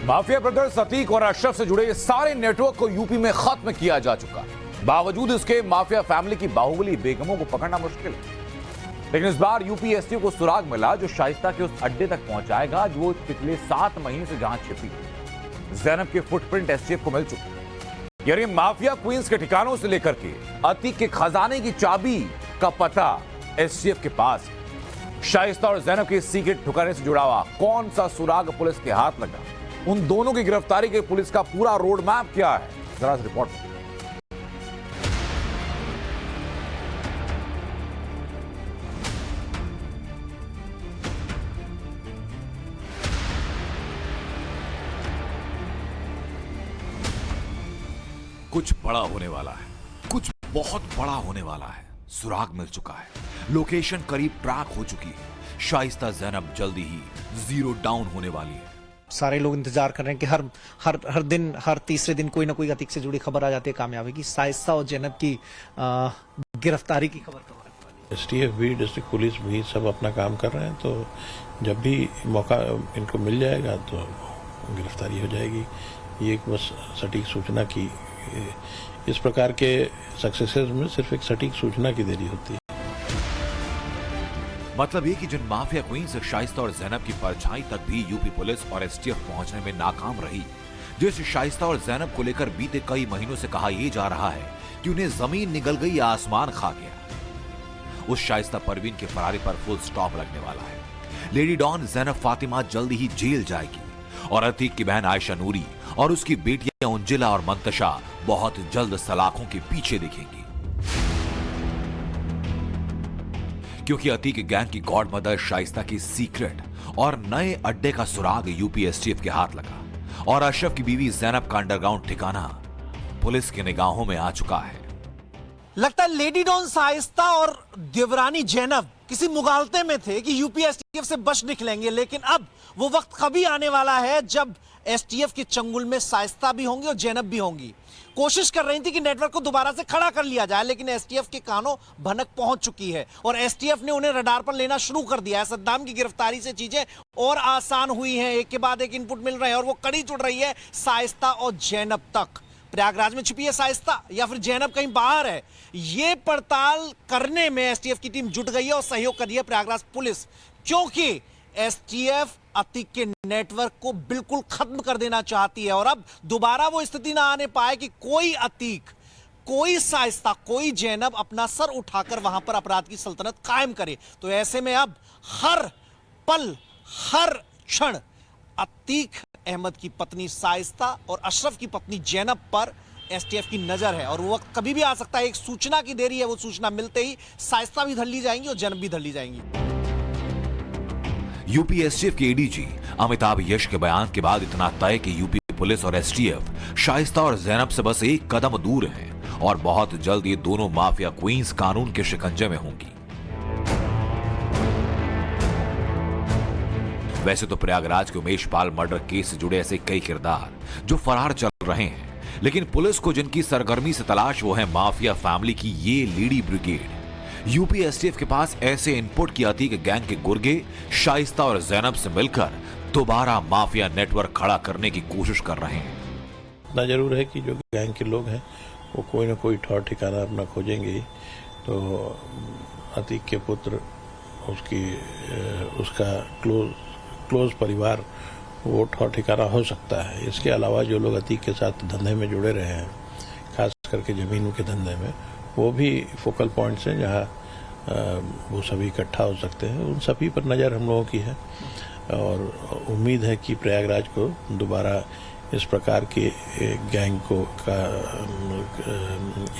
Mafia brothers Atiq और अशरफ से जुड़े सारे नेटवर्क को यूपी में खत्म किया जा चुका है। बावजूद इसके माफिया फैमिली की बाहुबली बेगमों को पकड़ना मुश्किल है। लेकिन इस बार यूपी एसटीएफ को सुराग मिला जो शाइस्ता के उस अड्डे तक पहुंचाएगा जो वो पिछले 7 महीने से जहां छिपी है। जैनब के फुटप्रिंट एसटीएफ को मिल चुके हैं। यानी माफिया क्वींस के ठिकानों से लेकर के अतीक के खजाने की चाबी का पता एसटीएफ के पास। शाइस्ता और जैनब के सीक्रेट ठिकाने से जुड़ा हुआ कौन सा सुराग पुलिस के हाथ लगा, उन दोनों की गिरफ्तारी के पुलिस का पूरा रोड मैप क्या है, जरा सी रिपोर्ट में। कुछ बड़ा होने वाला है, कुछ बहुत बड़ा होने वाला है। सुराग मिल चुका है, लोकेशन करीब ट्रैक हो चुकी है। शाइस्ता जैनब जल्दी ही जीरो डाउन होने वाली है। सारे लोग इंतजार कर रहे हैं कि हर दिन, हर तीसरे दिन कोई ना कोई अतीक से जुड़ी खबर आ जाती है कामयाबी की। शाइस्ता और जैनब की गिरफ्तारी की खबर कब आने वाली है? एसटीएफ भी, डिस्ट्रिक्ट पुलिस भी सब अपना काम कर रहे हैं, तो जब भी मौका इनको मिल जाएगा तो गिरफ्तारी हो जाएगी। ये एक बस सटीक सूचना की, इस प्रकार के सक्सेसेस में सिर्फ एक सटीक सूचना की देरी होती है। मतलब ये कि जिन माफिया क्वीन से शाइस्ता और जैनब की परछाई तक भी यूपी पुलिस और एसटीएफ पहुंचने में नाकाम रही, जिस शाइस्ता और जैनब को लेकर बीते कई महीनों से कहा यह जा रहा है कि उन्हें जमीन निगल गई या आसमान खा गया, उस शाइस्ता परवीन के फरारी पर फुल स्टॉप लगने वाला है। लेडी डॉन जैनब फातिमा जल्दी ही जेल जाएगी और अतीक की बहन आयशा नूरी और उसकी बेटियां उंजिला और मंतशा बहुत जल्द सलाखों के पीछे दिखेंगी, क्योंकि अतीक गैंग की गॉड मदर शाइस्ता की सीक्रेट और नए अड्डे का सुराग यूपी एसटीएफ के हाथ लगा और अशरफ की बीवी जैनब का अंडरग्राउंड ठिकाना पुलिस की निगाहों में आ चुका है। लगता है लेडी डॉन शाइस्ता और देवरानी जैनब किसी मुगालते में थे कि यूपी एसटीएफ से बच निकलेंगे, लेकिन अब वो वक्त कभी आने वाला है जब एसटीएफ के चंगुल में शाइस्ता भी होंगी और जैनब भी होंगी। कोशिश कर रही थी कि नेटवर्क को दोबारा से खड़ा कर लिया जाए, लेकिन एसटीएफ के कानों भनक पहुंच चुकी है और एसटीएफ ने उन्हें रडार पर लेना शुरू कर दिया है। सद्दाम की गिरफ्तारी से चीजें और आसान हुई हैं, एक के बाद एक इनपुट मिल रहे हैं और वो कड़ी चुड़ रही है शाइस्ता और जैनब तक। प्रयागराज में छिपी है शाइस्ता या फिर जैनब कहीं बाहर है, ये पड़ताल करने में एसटीएफ की टीम जुट गई है और सहयोग कर रही है प्रयागराज पुलिस, क्योंकि एसटीएफ अतीक के नेटवर्क को बिल्कुल खत्म कर देना चाहती है और अब दोबारा वो स्थिति ना आने पाए कि कोई अतीक, कोई शाइस्ता, कोई जैनब अपना सर उठाकर वहां पर अपराध की सल्तनत कायम करे। तो ऐसे में अब हर पल, हर क्षण अतीक अहमद की पत्नी शाइस्ता और अशरफ की पत्नी जैनब पर एसटीएफ की नजर है और वो वक्त कभी भी आ सकता है। एक सूचना की देरी है, वो सूचना मिलते ही शाइस्ता भी धर ली जाएंगी और जैनब भी धर ली जाएंगी। यूपी एसटीएफ के एडीजी अमिताभ यश के बयान के बाद इतना तय कि यूपी पुलिस और एसटीएफ शाइस्ता और जैनब से बस एक कदम दूर हैं और बहुत जल्द ये दोनों माफिया क्वींस कानून के शिकंजे में होंगी। वैसे तो प्रयागराज के उमेश पाल मर्डर केस से जुड़े ऐसे कई किरदार जो फरार चल रहे हैं, लेकिन पुलिस को जिनकी सरगर्मी से तलाश वो है माफिया फैमिली की ये लेडी ब्रिगेड। यूपी एसटीएफ के पास ऐसे इनपुट की अतीक गैंग के गुर्गे शाइस्ता और जैनब से मिलकर दोबारा माफिया नेटवर्क खड़ा करने की कोशिश कर रहे हैं। इतना जरूर है कि जो गैंग के लोग हैं वो कोई ना कोई ठौर ठिकाना अपना खोजेंगे, तो अतीक के पुत्र, उसका क्लोज परिवार वो ठौर ठिकाना हो सकता है। इसके अलावा जो लोग अतीक के साथ धंधे में जुड़े रहे हैं, खास करके जमीनों के धंधे में, वो भी फोकल पॉइंट्स हैं जहाँ वो सभी इकट्ठा हो सकते हैं। उन सभी पर नज़र हम लोगों की है और उम्मीद है कि प्रयागराज को दोबारा इस प्रकार के गैंग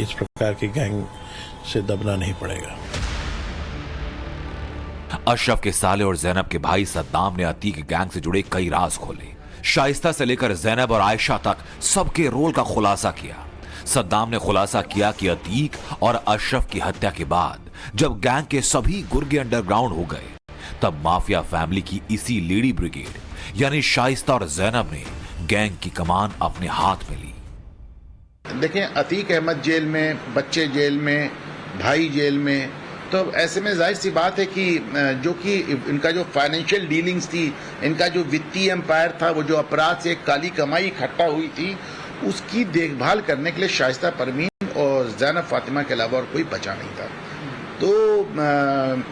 इस प्रकार के गैंग से दबना नहीं पड़ेगा। अशरफ के साले और जैनब के भाई सद्दाम ने अतीक गैंग से जुड़े कई राज खोले। शाइस्ता से लेकर जैनब और आयशा तक सबके रोल का खुलासा किया। सद्दाम ने खुलासा किया कि अतीक और अशरफ की हत्या के बाद जब गैंग के सभी गुर्गे अंडरग्राउंड हो गए, तब माफिया फैमिली की इसी लेडी ब्रिगेड यानी शाइस्ता और जैनब ने गैंग की कमान अपने हाथ में ली। देखें, अतीक अहमद जेल में, बच्चे जेल में, भाई जेल में, तो ऐसे में जाहिर सी बात है कि जो कि इनका जो फाइनेंशियल डीलिंग्स थी, इनका जो वित्तीय एम्पायर था, वो जो अपराध से एक काली कमाई इकट्ठा हुई थी, उसकी देखभाल करने के लिए शाइस्ता परवीन और ज़ैनब फातिमा के अलावा और कोई बचा नहीं था। तो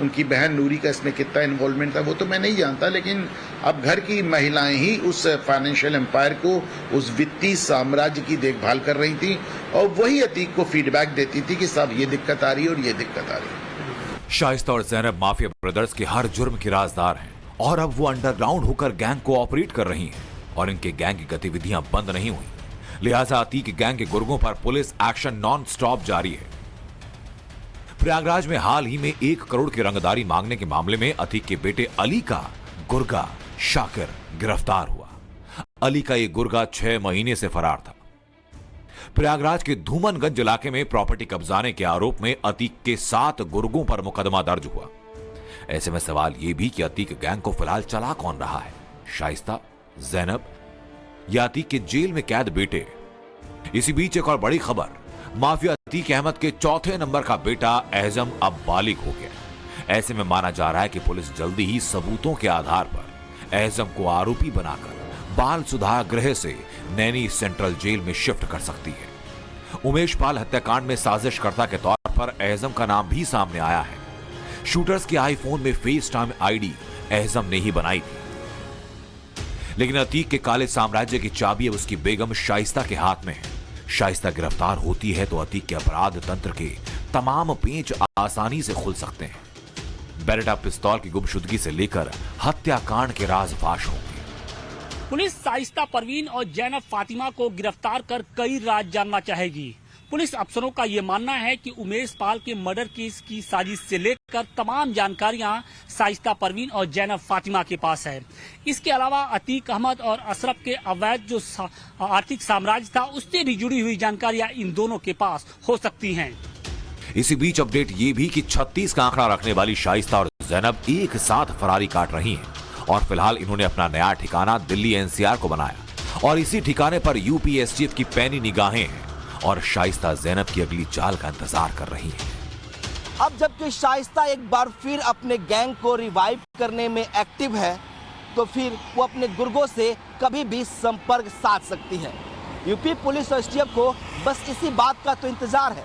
उनकी बहन नूरी का इसमें कितना इन्वॉल्वमेंट था वो तो मैं नहीं जानता, लेकिन अब घर की महिलाएं ही उस फाइनेंशियल एम्पायर को, उस वित्तीय साम्राज्य की देखभाल कर रही थी और वही अतीक को फीडबैक देती थी कि साहब ये दिक्कत आ रही है और ये दिक्कत आ रही है। शाइस्ता और ज़ैनब माफिया ब्रदर्स के हर जुर्म की राजदार हैं और अब वो अंडरग्राउंड होकर गैंग को ऑपरेट कर रही हैं और इनके गैंग की गतिविधियां बंद नहीं हुई। लिहाजा अतीक गैंग के गुर्गों पर पुलिस एक्शन नॉन स्टॉप जारी है। प्रयागराज में हाल ही में 1 करोड़ की रंगदारी मांगने के मामले में अतीक के बेटे अली का गुर्गा शाकिर गिरफ्तार हुआ। अली का ये गुर्गा 6 महीने से फरार था। प्रयागराज के धूमनगंज इलाके में प्रॉपर्टी कब्जाने के आरोप में अतीक के 7 गुर्गों पर मुकदमा दर्ज हुआ। ऐसे में सवाल यह भी कि अतीक गैंग को फिलहाल चला कौन रहा है, शाइस्ता, ज़ैनब या अतीक के जेल में कैद बेटे। इसी बीच एक और बड़ी खबर, माफिया अतीक अहमद के 4थे नंबर का बेटा एहजम अब बालिग हो गया। ऐसे में माना जा रहा है कि पुलिस जल्दी ही सबूतों के आधार पर एहजम को आरोपी बनाकर बाल सुधार गृह से नैनी सेंट्रल जेल में शिफ्ट कर सकती है। उमेश पाल हत्याकांड में साजिशकर्ता के तौर पर एहजम का नाम भी सामने आया है। शूटर्स के आईफोन में फेस टाइम आईडी एहजम ने ही बनाई थी। लेकिन अतीक के काले साम्राज्य की चाबी अब उसकी बेगम शाइस्ता के हाथ में है। शाइस्ता गिरफ्तार होती है तो अतीक के अपराध तंत्र के तमाम पेंच आसानी से खुल सकते हैं। बेरेटा पिस्तौल की गुमशुदगी से लेकर हत्याकांड के राज फाश होंगे। पुलिस शाइस्ता परवीन और ज़ैनब फातिमा को गिरफ्तार कर कई राज जानना चाहेगी। पुलिस अफसरों का ये मानना है कि उमेश पाल के मर्डर केस की साजिश से लेकर तमाम जानकारियां शाइस्ता परवीन और ज़ैनब फातिमा के पास है। इसके अलावा अतीक अहमद और अशरफ के अवैध जो आर्थिक साम्राज्य था उससे भी जुड़ी हुई जानकारियां इन दोनों के पास हो सकती हैं। इसी बीच अपडेट ये भी कि 36 का आंकड़ा रखने वाली शाइस्ता और ज़ैनब एक साथ फरारी काट रही हैं और फिलहाल इन्होंने अपना नया ठिकाना दिल्ली एनसीआर को बनाया और इसी ठिकाने पर यूपी एसटीएफ की पैनी निगाहें हैं और शाइस्ता ज़ैनब की अगली चाल का इंतजार कर रही है। अब जबकि शाइस्ता एक बार फिर अपने गैंग को रिवाइव करने में एक्टिव है तो फिर वो अपने गुर्गों से कभी भी संपर्क साध सकती है। यूपी पुलिस और एसटीएफ को बस इसी बात का तो इंतजार है,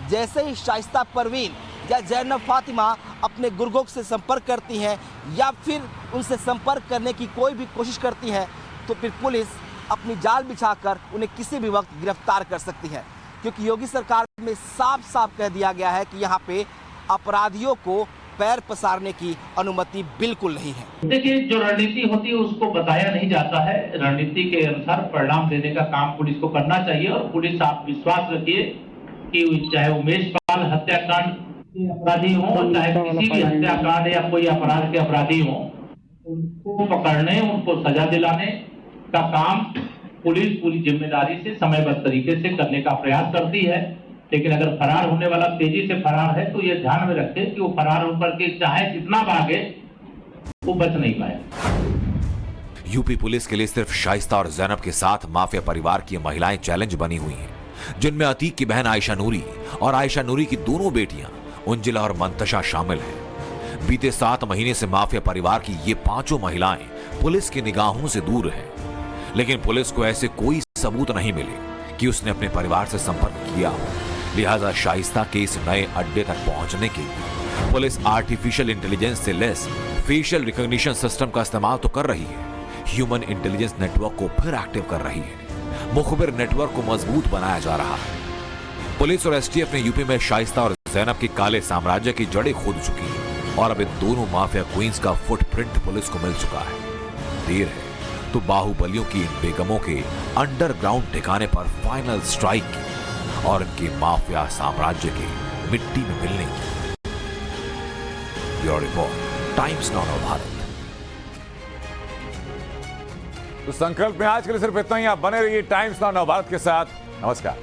जैसे ही शाइस्ता परवीन या ज़ैनब फातिमा अपने गुर्गों से संपर्क करती हैं या फिर उनसे संपर्क करने की कोई भी कोशिश करती है तो फिर पुलिस अपनी जाल बिछाकर उन्हें किसी भी वक्त गिरफ्तार कर सकती है, क्योंकि योगी सरकार में साफ साफ कह दिया गया है कि यहाँ पे अपराधियों को पैर पसारने की अनुमति बिल्कुल नहीं है। देखिए, जो रणनीति होती है उसको बताया नहीं जाता है। रणनीति के अनुसार परिणाम देने का काम पुलिस को करना चाहिए और पुलिस, आप विश्वास रखिए कि चाहे उमेश पाल हत्याकांड के अपराधी हो, चाहे किसी भी हत्याकांड या कोई अपराध के अपराधी हो, उनको पकड़ने, उनको सजा दिलाने का काम पुलिस पूरी जिम्मेदारी से समयबद्ध तरीके से करने का प्रयास करती है। लेकिन अगर फरार होने वाला तेजी से फरार है तो ये ध्यान में रखें कि वो फरार होकर के चाहे जितना भागे वो बच नहीं पाए। यूपी पुलिस के लिए सिर्फ शाइस्ता और ज़ैनब के साथ माफिया परिवार की महिलाएं चैलेंज बनी हुई हैं, जिनमें अतीक की बहन आयशा नूरी और आयशा नूरी की दोनों बेटियां उंजिला और मंतशा शामिल हैं। बीते 7 महीने से माफिया परिवार की ये 5 महिलाएं पुलिस की निगाहों से दूर हैं, लेकिन पुलिस को ऐसे कोई सबूत नहीं मिले कि उसने अपने परिवार से संपर्क किया हो। लिहाजा शाइस्ता के इस नए अड्डे तक पहुंचने के लिए पुलिस आर्टिफिशियल इंटेलिजेंस से लेस फेशियल रिकॉग्निशन सिस्टम का इस्तेमाल तो कर रही है, ह्यूमन इंटेलिजेंस नेटवर्क को फिर एक्टिव कर रही है। मुखबिर नेटवर्क को मजबूत बनाया जा रहा है। पुलिस और एसटीएफ ने यूपी में शाइस्ता और ज़ैनब के काले साम्राज्य की जड़ें खोद चुकी है और अब इन दोनों माफिया क्वींस का फुटप्रिंट पुलिस को मिल चुका है। देर है तो बाहुबलियों की इन बेगमों के अंडरग्राउंड ठिकाने पर फाइनल स्ट्राइक की और इनके माफिया साम्राज्य के मिट्टी में मिलने की। Bureau report, times now Bharat. तो संकल्प में आज के लिए सिर्फ इतना ही। आप बने रहिए टाइम्स नाउ भारत के साथ। नमस्कार।